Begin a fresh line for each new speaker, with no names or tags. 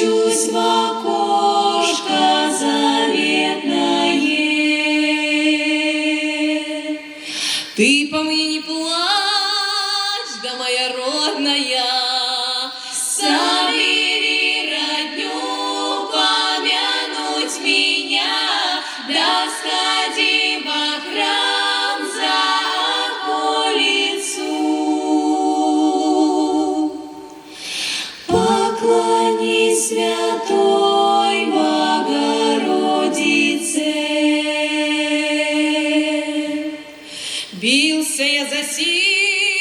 стучусь в окошко заветное. Ты по мне не плачь, да моя родная, собери родню помянуть меня, да сходи во храм за околицу. Поклонись святой Богородице. Бился я за силу